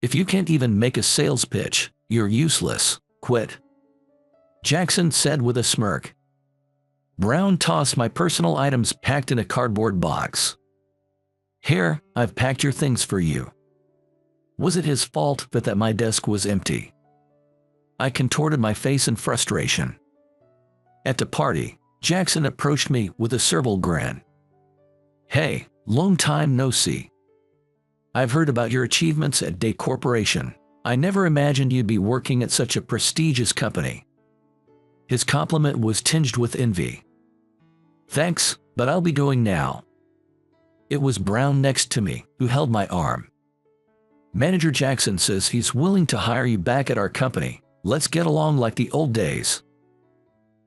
If you can't even make a sales pitch, you're useless. Quit. Jackson said with a smirk. Brown tossed my personal items packed in a cardboard box. Here, I've packed your things for you. Was it his fault that my desk was empty? I contorted my face in frustration. At the party, Jackson approached me with a servile grin. Hey, long time no see. I've heard about your achievements at Day Corporation. I never imagined you'd be working at such a prestigious company. His compliment was tinged with envy. Thanks, but I'll be going now. It was Brown next to me who held my arm. Manager Jackson says he's willing to hire you back at our company. Let's get along like the old days.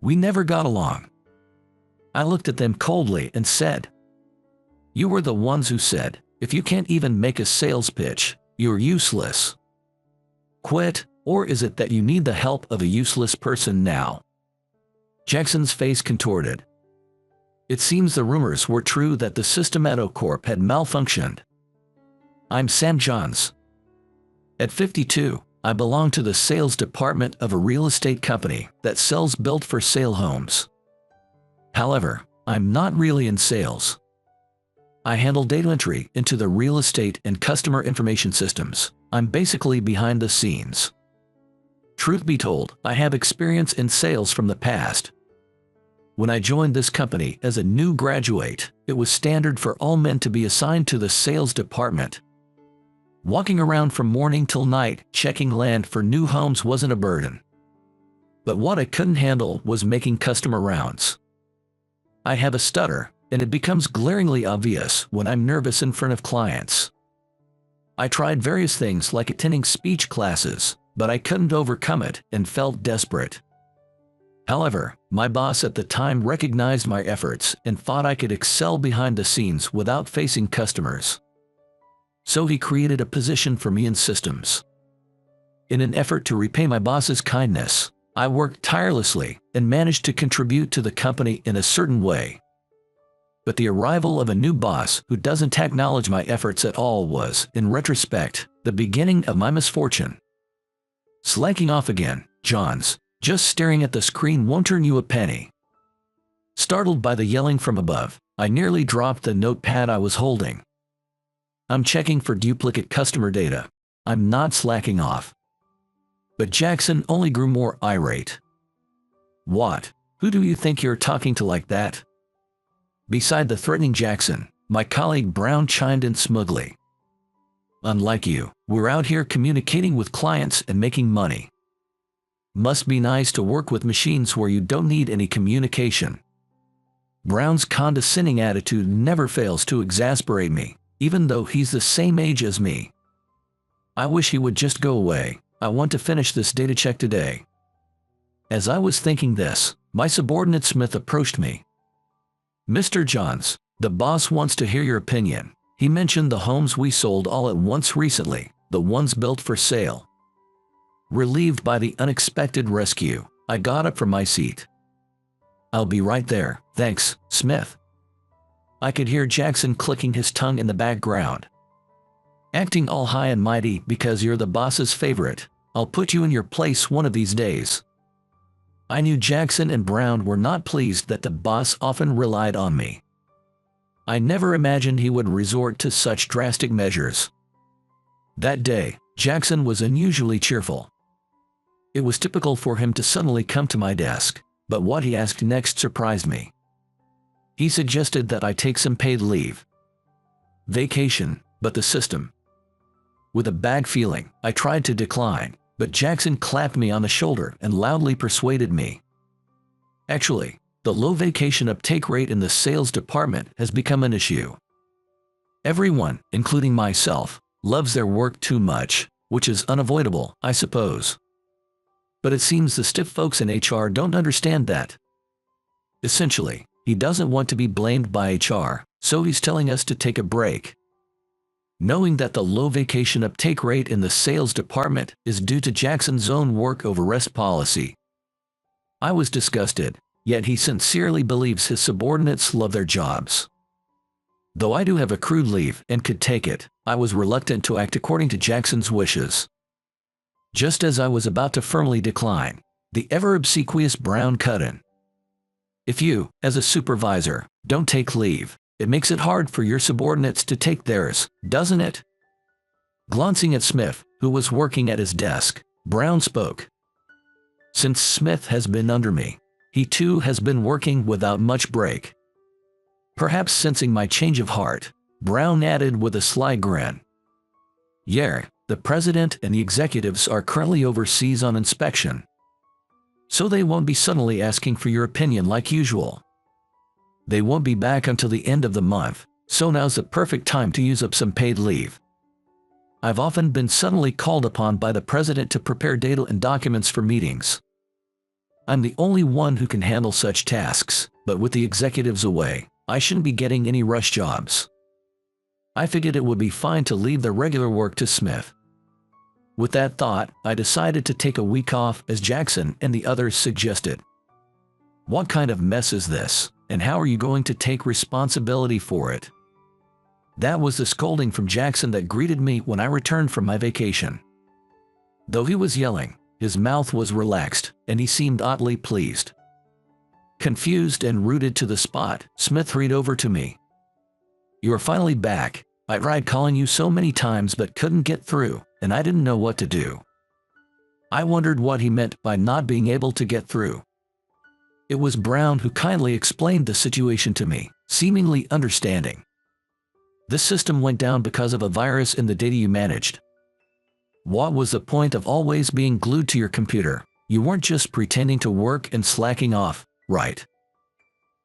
We never got along. I looked at them coldly and said, You were the ones who said, if you can't even make a sales pitch, you're useless. Quit, or is it that you need the help of a useless person now? Jackson's face contorted. It seems the rumors were true that the system at Corp had malfunctioned. I'm Sam Johns. At 52, I belong to the sales department of a real estate company that sells built-for-sale homes. However, I'm not really in sales. I handle data entry into the real estate and customer information systems. I'm basically behind the scenes. Truth be told, I have experience in sales from the past. When I joined this company as a new graduate, it was standard for all men to be assigned to the sales department. Walking around from morning till night, checking land for new homes wasn't a burden. But what I couldn't handle was making customer rounds. I have a stutter, and it becomes glaringly obvious when I'm nervous in front of clients. I tried various things like attending speech classes, but I couldn't overcome it and felt desperate. However, my boss at the time recognized my efforts and thought I could excel behind the scenes without facing customers. So he created a position for me in systems. In an effort to repay my boss's kindness, I worked tirelessly and managed to contribute to the company in a certain way. But the arrival of a new boss who doesn't acknowledge my efforts at all was, in retrospect, the beginning of my misfortune. Slacking off again, Johns. Just staring at the screen won't earn you a penny. Startled by the yelling from above, I nearly dropped the notepad I was holding. I'm checking for duplicate customer data. I'm not slacking off. But Jackson only grew more irate. What? Who do you think you're talking to like that? Beside the threatening Jackson, my colleague Brown chimed in smugly. Unlike you, we're out here communicating with clients and making money. Must be nice to work with machines where you don't need any communication. Brown's condescending attitude never fails to exasperate me, even though he's the same age as me. I wish he would just go away. I want to finish this data check today. As I was thinking this, my subordinate Smith approached me. Mr. Johns, the boss wants to hear your opinion. He mentioned the homes we sold all at once recently, the ones built for sale. Relieved by the unexpected rescue, I got up from my seat. I'll be right there, thanks, Smith. I could hear Jackson clicking his tongue in the background. Acting all high and mighty because you're the boss's favorite, I'll put you in your place one of these days. I knew Jackson and Brown were not pleased that the boss often relied on me. I never imagined he would resort to such drastic measures. That day, Jackson was unusually cheerful. It was typical for him to suddenly come to my desk, but what he asked next surprised me. He suggested that I take some paid leave. Vacation, but the system. With a bad feeling, I tried to decline, but Jackson clapped me on the shoulder and loudly persuaded me. Actually, the low vacation uptake rate in the sales department has become an issue. Everyone, including myself, loves their work too much, which is unavoidable, I suppose. But it seems the stiff folks in HR don't understand that. Essentially, he doesn't want to be blamed by HR, so he's telling us to take a break. Knowing that the low vacation uptake rate in the sales department is due to Jackson's own work over rest policy, I was disgusted, yet he sincerely believes his subordinates love their jobs. Though I do have accrued leave and could take it, I was reluctant to act according to Jackson's wishes. Just as I was about to firmly decline, the ever-obsequious Brown cut in. If you, as a supervisor, don't take leave, it makes it hard for your subordinates to take theirs, doesn't it? Glancing at Smith, who was working at his desk, Brown spoke. Since Smith has been under me, he too has been working without much break. Perhaps sensing my change of heart, Brown added with a sly grin. Yeah, the president and the executives are currently overseas on inspection, so they won't be suddenly asking for your opinion like usual. They won't be back until the end of the month, so now's the perfect time to use up some paid leave. I've often been suddenly called upon by the president to prepare data and documents for meetings. I'm the only one who can handle such tasks, but with the executives away, I shouldn't be getting any rush jobs. I figured it would be fine to leave the regular work to Smith. With that thought, I decided to take a week off as Jackson and the others suggested. What kind of mess is this, and how are you going to take responsibility for it? That was the scolding from Jackson that greeted me when I returned from my vacation. Though he was yelling, his mouth was relaxed, and he seemed oddly pleased. Confused and rooted to the spot, Smith hurried over to me. You are finally back. I tried calling you so many times but couldn't get through, and I didn't know what to do. I wondered what he meant by not being able to get through. It was Brown who kindly explained the situation to me, seemingly understanding. This system went down because of a virus in the data you managed. What was the point of always being glued to your computer? You weren't just pretending to work and slacking off, right?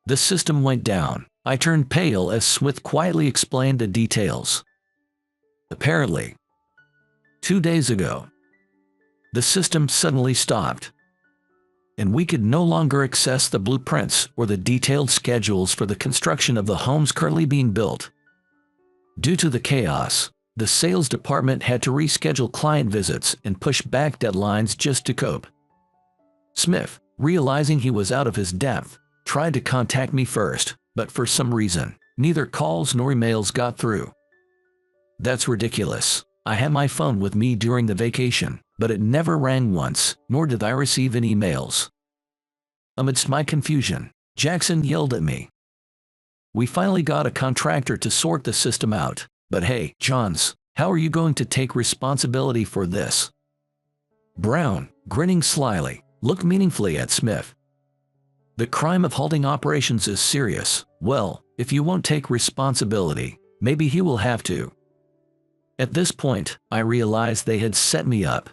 The system went down. I turned pale as Smith quietly explained the details. Apparently, 2 days ago, the system suddenly stopped, and we could no longer access the blueprints or the detailed schedules for the construction of the homes currently being built. Due to the chaos, the sales department had to reschedule client visits and push back deadlines just to cope. Smith, realizing he was out of his depth, tried to contact me first, but for some reason, neither calls nor emails got through. That's ridiculous. I had my phone with me during the vacation, but it never rang once, nor did I receive any emails. Amidst my confusion, Jackson yelled at me. We finally got a contractor to sort the system out, but hey, Johns, how are you going to take responsibility for this? Brown, grinning slyly, looked meaningfully at Smith. The crime of halting operations is serious. Well, if you won't take responsibility, maybe he will have to. At this point, I realized they had set me up.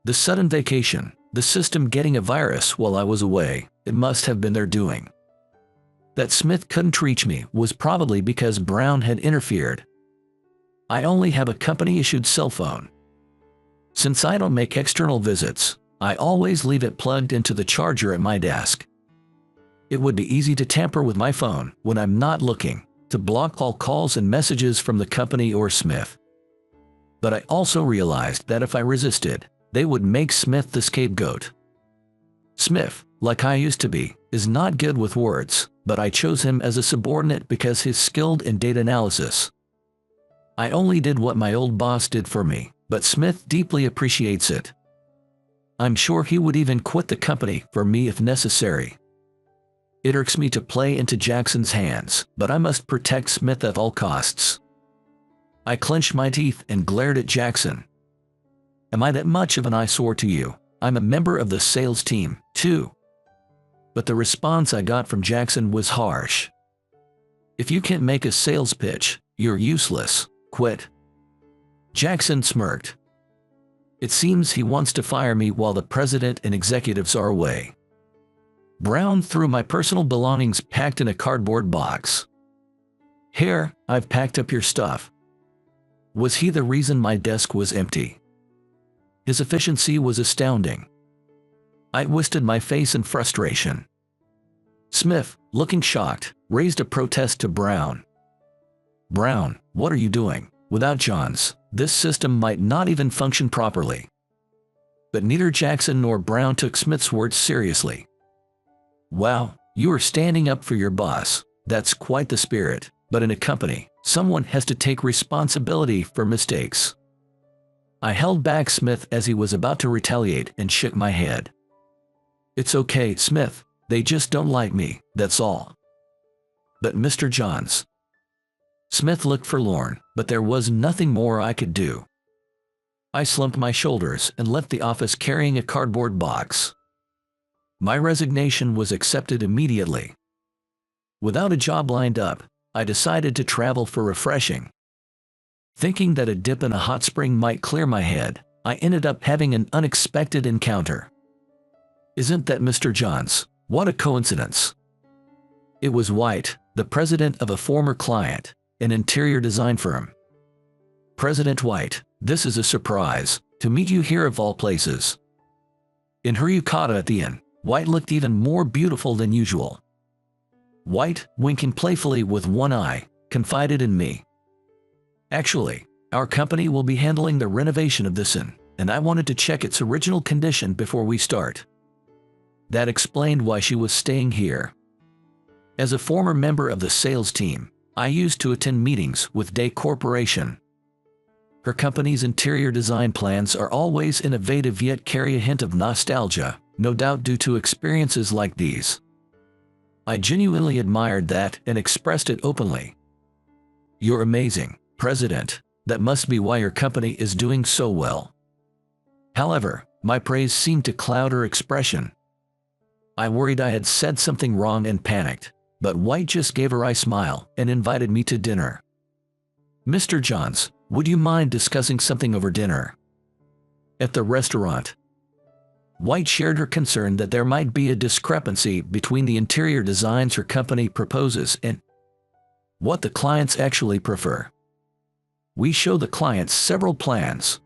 The sudden vacation, the system getting a virus while I was away, it must have been their doing. That Smith couldn't reach me was probably because Brown had interfered. I only have a company-issued cell phone. Since I don't make external visits, I always leave it plugged into the charger at my desk. It would be easy to tamper with my phone when I'm not looking, to block all calls and messages from the company or Smith. But I also realized that if I resisted, they would make Smith the scapegoat. Smith, like I used to be, is not good with words, but I chose him as a subordinate because he's skilled in data analysis. I only did what my old boss did for me, but Smith deeply appreciates it. I'm sure he would even quit the company for me if necessary. It irks me to play into Jackson's hands, but I must protect Smith at all costs. I clenched my teeth and glared at Jackson. Am I that much of an eyesore to you? I'm a member of the sales team, too. But the response I got from Jackson was harsh. If you can't make a sales pitch, you're useless. Quit. Jackson smirked. It seems he wants to fire me while the president and executives are away. Brown threw my personal belongings packed in a cardboard box. Here, I've packed up your stuff. Was he the reason my desk was empty? His efficiency was astounding. I twisted my face in frustration. Smith, looking shocked, raised a protest to Brown. Brown, what are you doing? Without Johns, this system might not even function properly. But neither Jackson nor Brown took Smith's words seriously. Wow, you are standing up for your boss. That's quite the spirit, but in a company, Someone has to take responsibility for mistakes. I held back Smith as he was about to retaliate and shook my head. It's okay, Smith, they just don't like me, that's all. But Mr. Johns. Smith looked forlorn, but there was nothing more I could do. I slumped my shoulders and left the office carrying a cardboard box. My resignation was accepted immediately. Without a job lined up, I decided to travel for refreshing. Thinking that a dip in a hot spring might clear my head, I ended up having an unexpected encounter. Isn't that Mr. Johns? What a coincidence. It was White, the president of a former client, an interior design firm. President White, this is a surprise, to meet you here of all places. In her yukata at the inn, White looked even more beautiful than usual. White, winking playfully with one eye, confided in me. Actually, our company will be handling the renovation of this inn, and I wanted to check its original condition before we start. That explained why she was staying here. As a former member of the sales team, I used to attend meetings with Day Corporation. Her company's interior design plans are always innovative yet carry a hint of nostalgia, no doubt due to experiences like these. I genuinely admired that and expressed it openly. You're amazing, President. That must be why your company is doing so well. However, my praise seemed to cloud her expression. I worried I had said something wrong and panicked, but White just gave a wry smile and invited me to dinner. Mr. Johns, would you mind discussing something over dinner? At the restaurant. White shared her concern that there might be a discrepancy between the interior designs her company proposes and what the clients actually prefer. We show the clients several plans,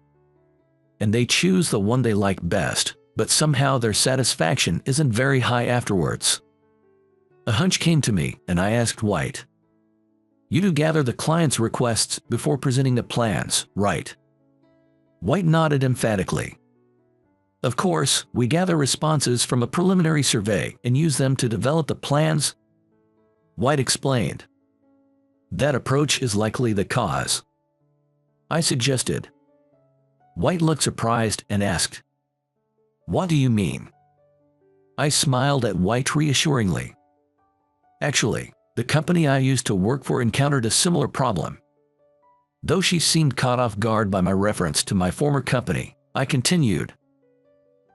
and they choose the one they like best, but somehow their satisfaction isn't very high afterwards. A hunch came to me, and I asked White, "You do gather the client's requests before presenting the plans, right?" White nodded emphatically. Of course, we gather responses from a preliminary survey and use them to develop the plans, White explained. That approach is likely the cause, I suggested. White looked surprised and asked, "What do you mean?" I smiled at White reassuringly. Actually, the company I used to work for encountered a similar problem. Though she seemed caught off guard by my reference to my former company, I continued.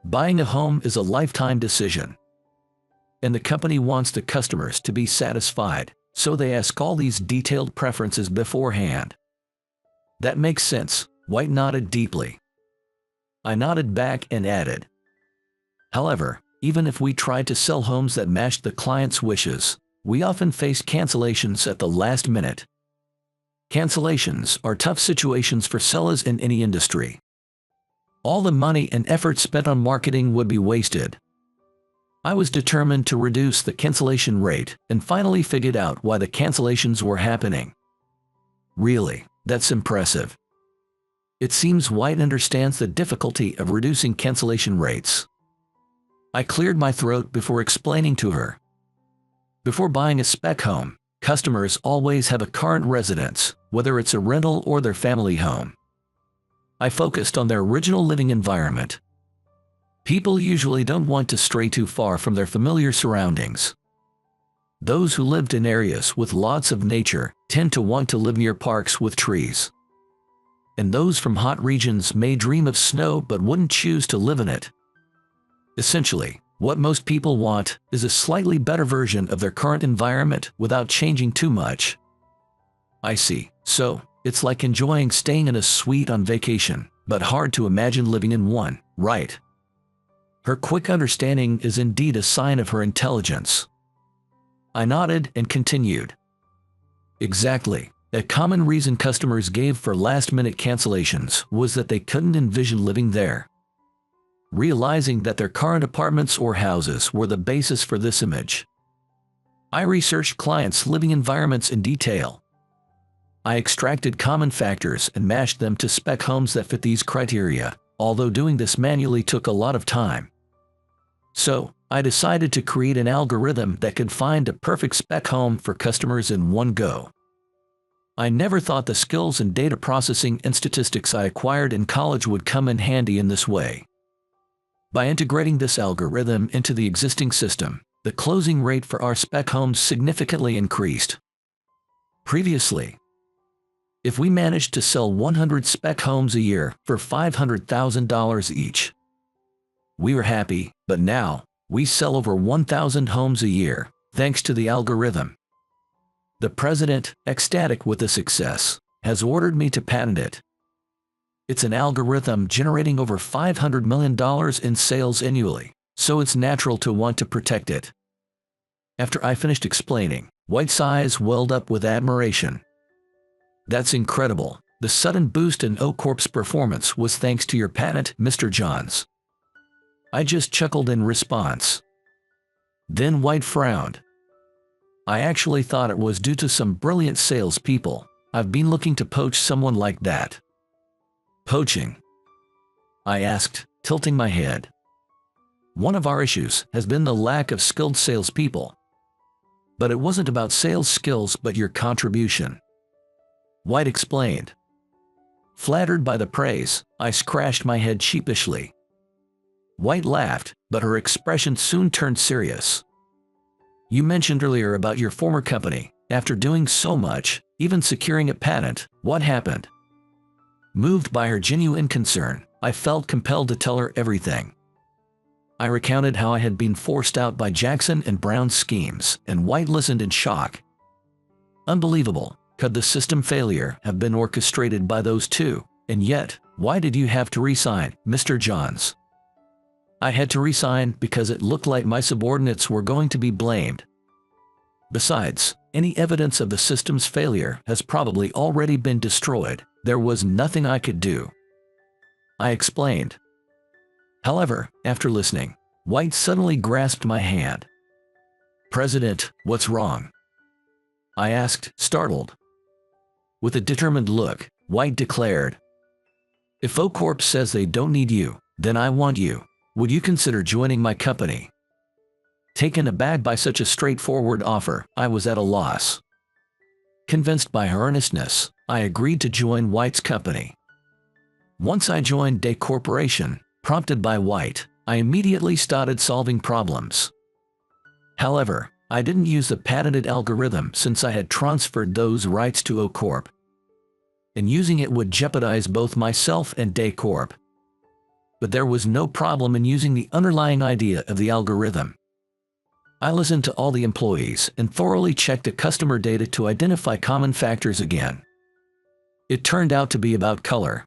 Buying a home is a lifetime decision. And the company wants the customers to be satisfied, so they ask all these detailed preferences beforehand. That makes sense, White nodded deeply. I nodded back and added. However, even if we tried to sell homes that matched the client's wishes, we often face cancellations at the last minute. Cancellations are tough situations for sellers in any industry. All the money and effort spent on marketing would be wasted. I was determined to reduce the cancellation rate and finally figured out why the cancellations were happening. Really, that's impressive. It seems White understands the difficulty of reducing cancellation rates. I cleared my throat before explaining to her. Before buying a spec home, customers always have a current residence, whether it's a rental or their family home. I focused on their original living environment. People usually don't want to stray too far from their familiar surroundings. Those who lived in areas with lots of nature tend to want to live near parks with trees. And those from hot regions may dream of snow but wouldn't choose to live in it. Essentially, what most people want is a slightly better version of their current environment without changing too much. I see. So, it's like enjoying staying in a suite on vacation, but hard to imagine living in one, right? Her quick understanding is indeed a sign of her intelligence. I nodded and continued. Exactly. A common reason customers gave for last-minute cancellations was that they couldn't envision living there. Realizing that their current apartments or houses were the basis for this image, I researched clients' living environments in detail. I extracted common factors and matched them to spec homes that fit these criteria, although doing this manually took a lot of time. So, I decided to create an algorithm that could find a perfect spec home for customers in one go. I never thought the skills in data processing and statistics I acquired in college would come in handy in this way. By integrating this algorithm into the existing system, the closing rate for our spec homes significantly increased. Previously, if we managed to sell 100 spec homes a year for $500,000 each, we were happy, but now, we sell over 1,000 homes a year, thanks to the algorithm. The president, ecstatic with the success, has ordered me to patent it. It's an algorithm generating over $500 million in sales annually, so it's natural to want to protect it. After I finished explaining, White's eyes welled up with admiration. That's incredible. The sudden boost in O-Corp's performance was thanks to your patent, Mr. Johns. I just chuckled in response. Then White frowned. I actually thought it was due to some brilliant salespeople. I've been looking to poach someone like that. Poaching? I asked, tilting my head. One of our issues has been the lack of skilled salespeople. But it wasn't about sales skills but your contribution. White explained. Flattered by the praise, I scratched my head sheepishly. White laughed, but her expression soon turned serious. You mentioned earlier about your former company. After doing so much, even securing a patent, what happened? Moved by her genuine concern, I felt compelled to tell her everything. I recounted how I had been forced out by Jackson and Brown's schemes, and White listened in shock. Unbelievable. Could the system failure have been orchestrated by those two? And yet, why did you have to resign, Mr. Johns? I had to resign because it looked like my subordinates were going to be blamed. Besides, any evidence of the system's failure has probably already been destroyed. There was nothing I could do. I explained. However, after listening, White suddenly grasped my hand. President, what's wrong? I asked, startled. With a determined look, White declared. If O-Corp says they don't need you, then I want you. Would you consider joining my company? Taken aback by such a straightforward offer, I was at a loss. Convinced by her earnestness, I agreed to join White's company. Once I joined Day Corporation, prompted by White, I immediately started solving problems. However, I didn't use the patented algorithm since I had transferred those rights to O-Corp. And using it would jeopardize both myself and Day Corp. But there was no problem in using the underlying idea of the algorithm. I listened to all the employees and thoroughly checked the customer data to identify common factors again. It turned out to be about color.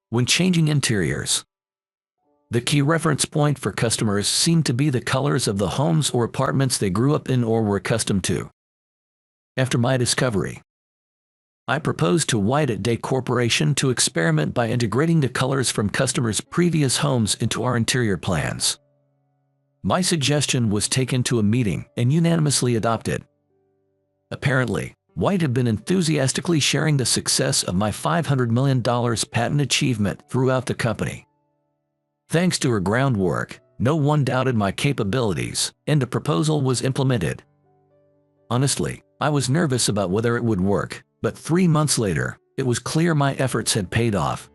When changing interiors, the key reference point for customers seemed to be the colors of the homes or apartments they grew up in or were accustomed to. After my discovery, I proposed to White at Day Corporation to experiment by integrating the colors from customers' previous homes into our interior plans. My suggestion was taken to a meeting and unanimously adopted. Apparently, White had been enthusiastically sharing the success of my $500 million patent achievement throughout the company. Thanks to her groundwork, no one doubted my capabilities, and the proposal was implemented. Honestly, I was nervous about whether it would work, but 3 months later, it was clear my efforts had paid off.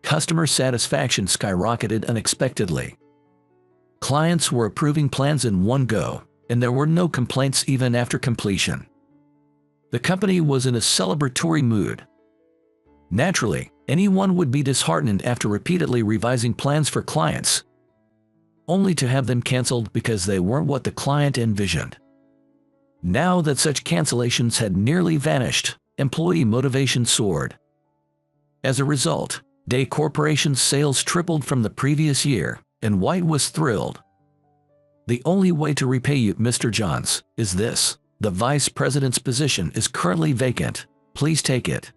Customer satisfaction skyrocketed unexpectedly. Clients were approving plans in one go, and there were no complaints even after completion. The company was in a celebratory mood. Naturally, anyone would be disheartened after repeatedly revising plans for clients, only to have them canceled because they weren't what the client envisioned. Now that such cancellations had nearly vanished, employee motivation soared. As a result, Day Corporation's sales tripled from the previous year, and White was thrilled. The only way to repay you, Mr. Johns, is this. The vice president's position is currently vacant. Please take it.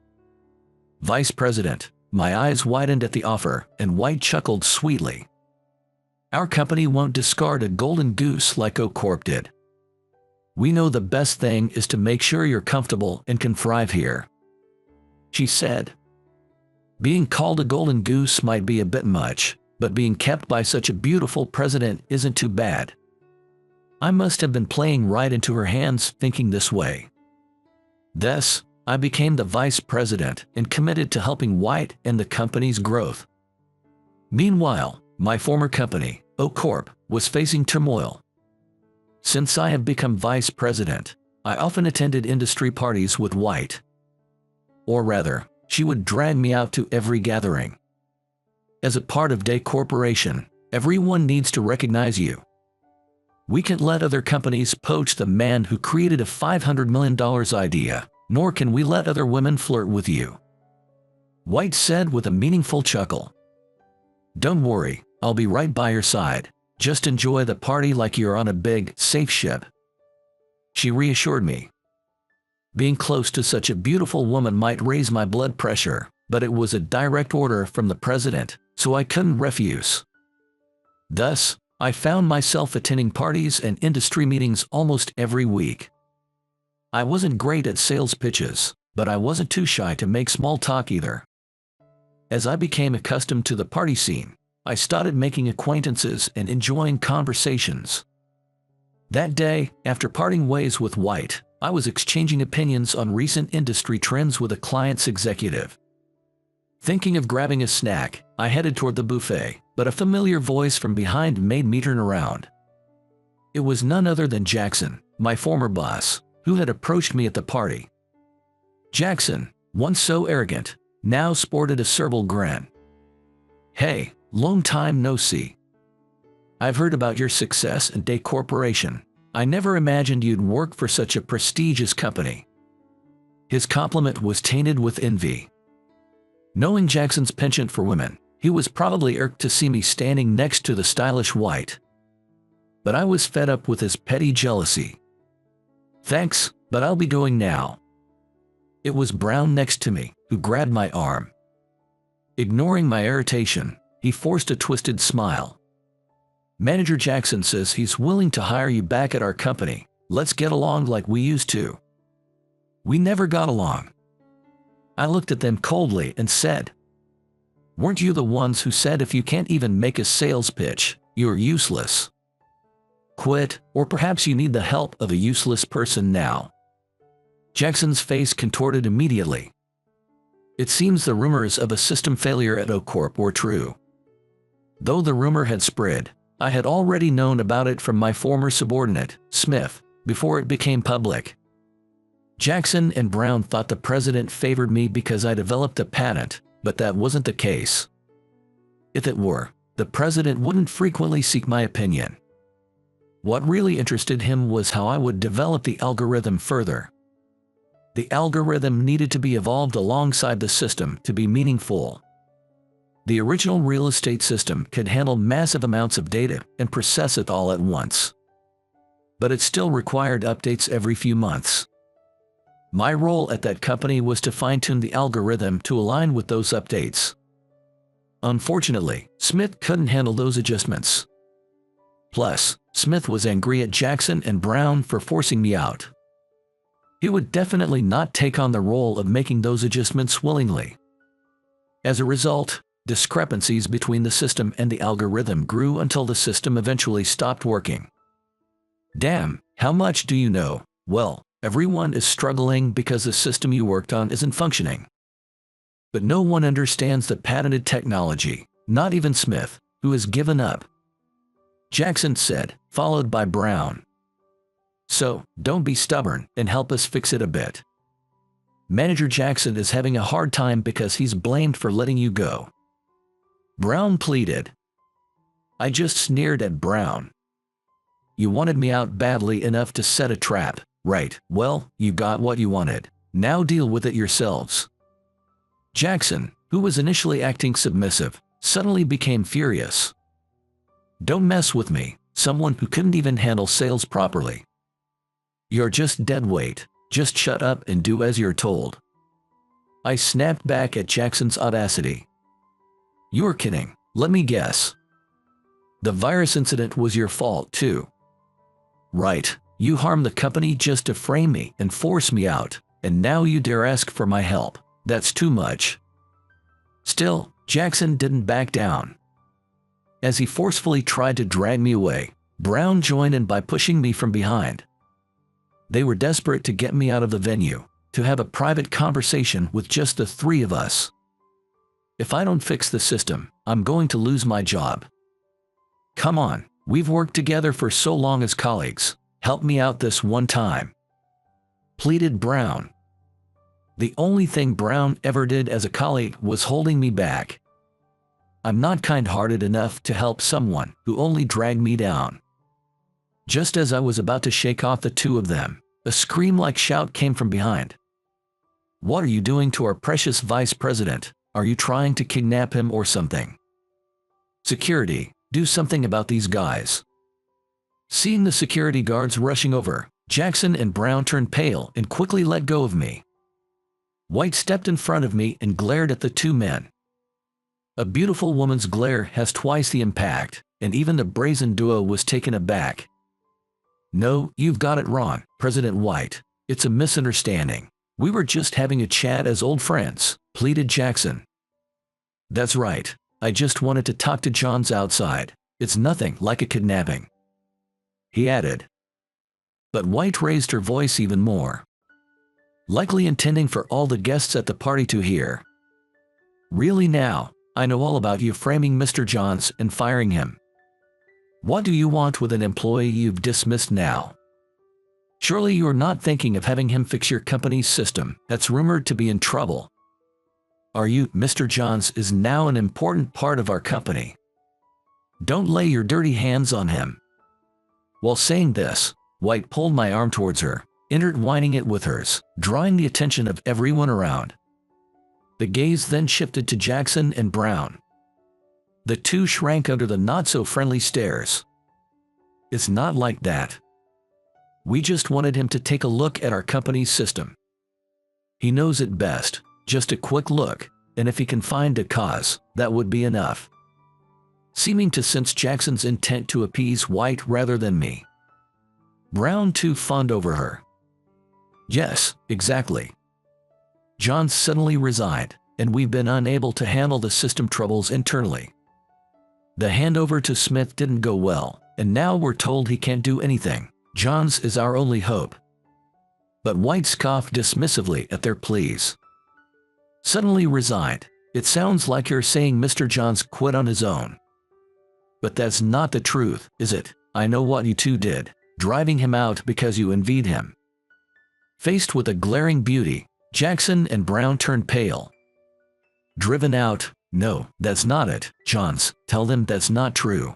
Vice President. My eyes widened at the offer, and White chuckled sweetly. Our company won't discard a golden goose like O-Corp did. We know the best thing is to make sure you're comfortable and can thrive here, she said. Being called a golden goose might be a bit much, but being kept by such a beautiful president isn't too bad. I must have been playing right into her hands thinking this way. Thus, I became the vice president and committed to helping White and the company's growth. Meanwhile, my former company, O Corp, was facing turmoil. Since I have become vice president, I often attended industry parties with White. Or rather, she would drag me out to every gathering. As a part of Day Corporation, everyone needs to recognize you. We can't let other companies poach the man who created a $500 million idea, nor can we let other women flirt with you. White said with a meaningful chuckle. Don't worry, I'll be right by your side. Just enjoy the party like you're on a big, safe ship. She reassured me. Being close to such a beautiful woman might raise my blood pressure, but it was a direct order from the president, so I couldn't refuse. Thus, I found myself attending parties and industry meetings almost every week. I wasn't great at sales pitches, but I wasn't too shy to make small talk either. As I became accustomed to the party scene, I started making acquaintances and enjoying conversations. That day, after parting ways with White, I was exchanging opinions on recent industry trends with a client's executive. Thinking of grabbing a snack, I headed toward the buffet, but a familiar voice from behind made me turn around. It was none other than Jackson, my former boss, who had approached me at the party. Jackson, once so arrogant, now sported a servile grin. Hey, long time no see. I've heard about your success in Day Corporation. I never imagined you'd work for such a prestigious company. His compliment was tainted with envy. Knowing Jackson's penchant for women, he was probably irked to see me standing next to the stylish White. But I was fed up with his petty jealousy. Thanks, but I'll be going now. It was Brown next to me, who grabbed my arm. Ignoring my irritation, he forced a twisted smile. Manager Jackson says he's willing to hire you back at our company. Let's get along like we used to. We never got along. I looked at them coldly and said, weren't you the ones who said if you can't even make a sales pitch, you're useless? Quit, or perhaps you need the help of a useless person now. Jackson's face contorted immediately. It seems the rumors of a system failure at O Corp were true. Though the rumor had spread, I had already known about it from my former subordinate, Smith, before it became public. Jackson and Brown thought the president favored me because I developed a patent, but that wasn't the case. If it were, the president wouldn't frequently seek my opinion. What really interested him was how I would develop the algorithm further. The algorithm needed to be evolved alongside the system to be meaningful. The original real estate system could handle massive amounts of data and process it all at once. But it still required updates every few months. My role at that company was to fine-tune the algorithm to align with those updates. Unfortunately, Smith couldn't handle those adjustments. Plus, Smith was angry at Jackson and Brown for forcing me out. He would definitely not take on the role of making those adjustments willingly. As a result, discrepancies between the system and the algorithm grew until the system eventually stopped working. Damn, how much do you know? Well, everyone is struggling because the system you worked on isn't functioning. But no one understands the patented technology, not even Smith, who has given up. Jackson said, followed by Brown. So, don't be stubborn and help us fix it a bit. Manager Jackson is having a hard time because he's blamed for letting you go. Brown pleaded. I just sneered at Brown. You wanted me out badly enough to set a trap, right? Well, you got what you wanted. Now deal with it yourselves. Jackson, who was initially acting submissive, suddenly became furious. Don't mess with me, someone who couldn't even handle sales properly. You're just dead weight. Just shut up and do as you're told. I snapped back at Jackson's audacity. You're kidding. Let me guess. The virus incident was your fault too. Right, you harmed the company just to frame me and force me out, and now you dare ask for my help. That's too much. Still, Jackson didn't back down. As he forcefully tried to drag me away, Brown joined in by pushing me from behind. They were desperate to get me out of the venue. to have a private conversation with just the three of us. If I don't fix the system, I'm going to lose my job. Come on, we've worked together for so long as colleagues. Help me out this one time," pleaded Brown. The only thing Brown ever did as a colleague was holding me back. I'm not kind-hearted enough to help someone who only dragged me down. Just as I was about to shake off the two of them, a scream-like shout came from behind. "What are you doing to our precious vice president? Are you trying to kidnap him or something? Security, do something about these guys." Seeing the security guards rushing over, Jackson and Brown turned pale and quickly let go of me. White stepped in front of me and glared at the two men. A beautiful woman's glare has twice the impact, and even the brazen duo was taken aback. "No, you've got it wrong, President White. It's a misunderstanding. We were just having a chat as old friends," pleaded Jackson. "That's right. I just wanted to talk to Johns outside. It's nothing like a kidnapping," he added. But White raised her voice even more, likely intending for all the guests at the party to hear. "Really now, I know all about you framing Mr. Johns and firing him. What do you want with an employee you've dismissed now? Surely you're not thinking of having him fix your company's system that's rumored to be in trouble. Are you? Mr. Johns is now an important part of our company. Don't lay your dirty hands on him." While saying this, White pulled my arm towards her, intertwining it with hers, drawing the attention of everyone around. The gaze then shifted to Jackson and Brown. The two shrank under the not-so-friendly stares. "It's not like that. We just wanted him to take a look at our company's system. He knows it best, just a quick look, and if he can find a cause, that would be enough." Seeming to sense Jackson's intent to appease White rather than me, Brown too fawned over her. "Yes, exactly. John suddenly resigned, and we've been unable to handle the system troubles internally. The handover to Smith didn't go well, and now we're told he can't do anything. Johns is our only hope." But White scoffed dismissively at their pleas. "Suddenly resigned? It sounds like you're saying Mr. Johns quit on his own. But that's not the truth, is it? I know what you two did, driving him out because you envied him." Faced with a glaring beauty, Jackson and Brown turned pale. "Driven out? No, that's not it, Johns. Tell them that's not true."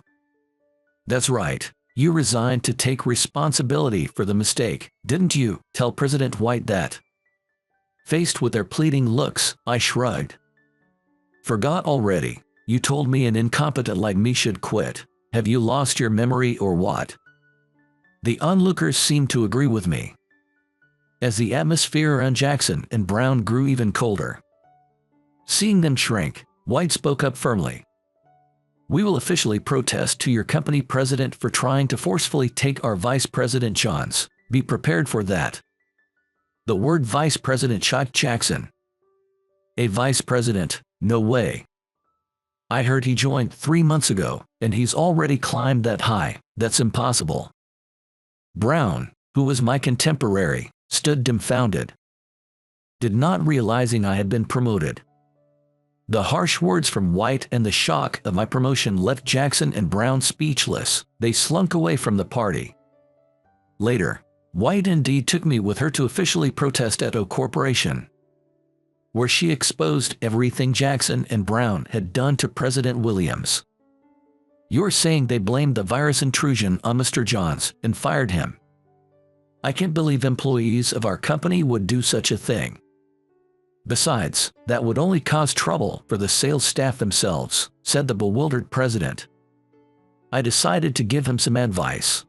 "That's right. You resigned to take responsibility for the mistake, didn't you? Tell President White that." Faced with their pleading looks, I shrugged. "Forgot already? You told me an incompetent like me should quit. Have you lost your memory or what?" The onlookers seemed to agree with me. As the atmosphere around Jackson and Brown grew even colder, seeing them shrink, White spoke up firmly. "We will officially protest to your company president for trying to forcefully take our vice president Johns. Be prepared for that." The word vice president shocked Jackson. "A vice president? No way. I heard he joined 3 months ago, and he's already climbed that high. That's impossible." Brown, who was my contemporary, stood dumbfounded, not realizing I had been promoted. The harsh words from White and the shock of my promotion left Jackson and Brown speechless. They slunk away from the party. Later, White indeed took me with her to officially protest at O Corporation, where she exposed everything Jackson and Brown had done to President Williams. "You're saying they blamed the virus intrusion on Mr. Johns and fired him? I can't believe employees of our company would do such a thing. Besides, that would only cause trouble for the sales staff themselves," said the bewildered president. I decided to give him some advice.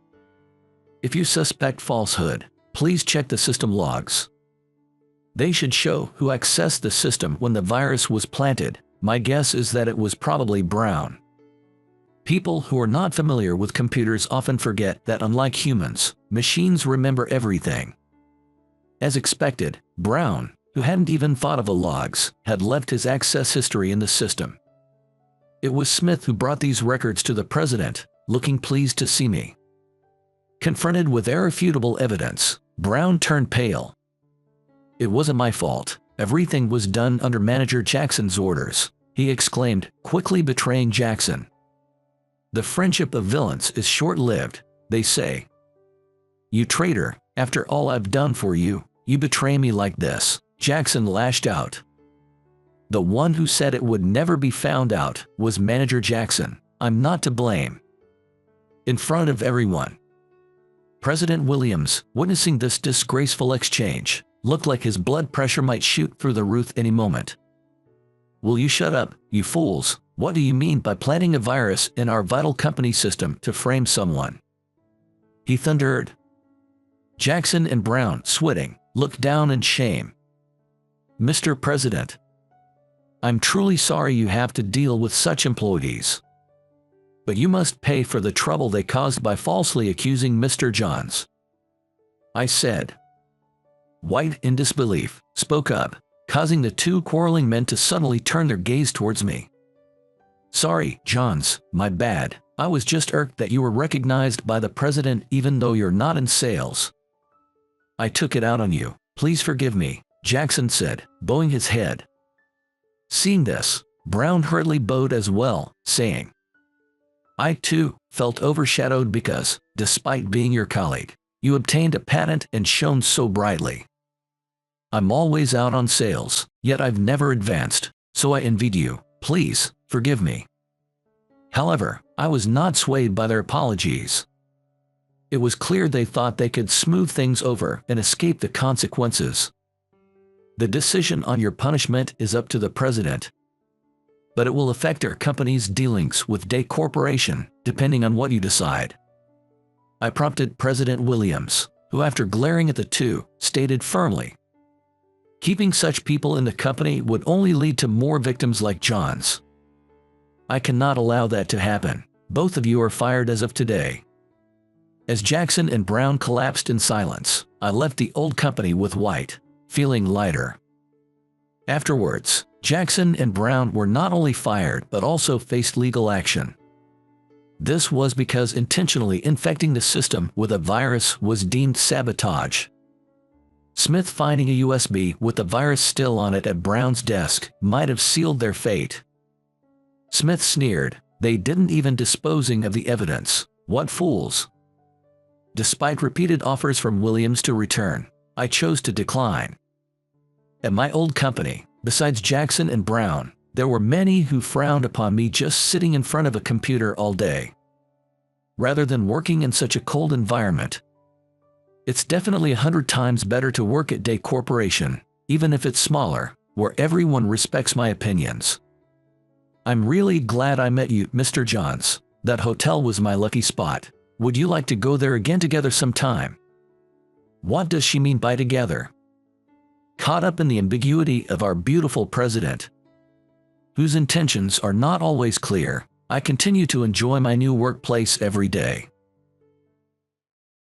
"If you suspect falsehood, please check the system logs. They should show who accessed the system when the virus was planted. My guess is that it was probably Brown." People who are not familiar with computers often forget that unlike humans, machines remember everything. As expected, Brown, who hadn't even thought of the logs, had left his access history in the system. It was Smith who brought these records to the president, looking pleased to see me. Confronted with irrefutable evidence, Brown turned pale. It wasn't my fault. Everything was done under Manager Jackson's orders, he exclaimed, quickly betraying Jackson. The friendship of villains is short-lived, they say. You traitor, after all I've done for you, you betray me like this, Jackson lashed out. The one who said it would never be found out was Manager Jackson. I'm not to blame. In front of everyone. President Williams, witnessing this disgraceful exchange, looked like his blood pressure might shoot through the roof any moment. Will you shut up, you fools? What do you mean by planting a virus in our vital company system to frame someone? He thundered. Jackson and Brown, sweating, looked down in shame. Mr. President, I'm truly sorry you have to deal with such employees. But you must pay for the trouble they caused by falsely accusing Mr. Johns. I said. White, in disbelief, spoke up, causing the two quarreling men to suddenly turn their gaze towards me. Sorry, Johns, my bad. I was just irked that you were recognized by the president even though you're not in sales. I took it out on you. Please forgive me, Jackson said, bowing his head. Seeing this, Brown hurriedly bowed as well, saying, I too felt overshadowed because, despite being your colleague, you obtained a patent and shone so brightly. I'm always out on sales, yet I've never advanced, so I envied you. Please, forgive me. However, I was not swayed by their apologies. It was clear they thought they could smooth things over and escape the consequences. The decision on your punishment is up to the president, but it will affect our company's dealings with Day Corporation, depending on what you decide. I prompted President Williams, who after glaring at the two, stated firmly, keeping such people in the company would only lead to more victims like Johns. I cannot allow that to happen. Both of you are fired as of today. As Jackson and Brown collapsed in silence, I left the old company with White, feeling lighter. Afterwards, Jackson and Brown were not only fired but also faced legal action. This was because intentionally infecting the system with a virus was deemed sabotage. Smith finding a USB with the virus still on it at Brown's desk might have sealed their fate. Smith sneered, they didn't even disposing of the evidence. What fools! Despite repeated offers from Williams to return, I chose to decline. At my old company, besides Jackson and Brown, there were many who frowned upon me just sitting in front of a computer all day. Rather than working in such a cold environment, it's definitely 100 times better to work at Day Corporation, even if it's smaller, where everyone respects my opinions. I'm really glad I met you, Mr. Johns. That hotel was my lucky spot. Would you like to go there again together sometime? What does she mean by together? Caught up in the ambiguity of our beautiful president, whose intentions are not always clear, I continue to enjoy my new workplace every day.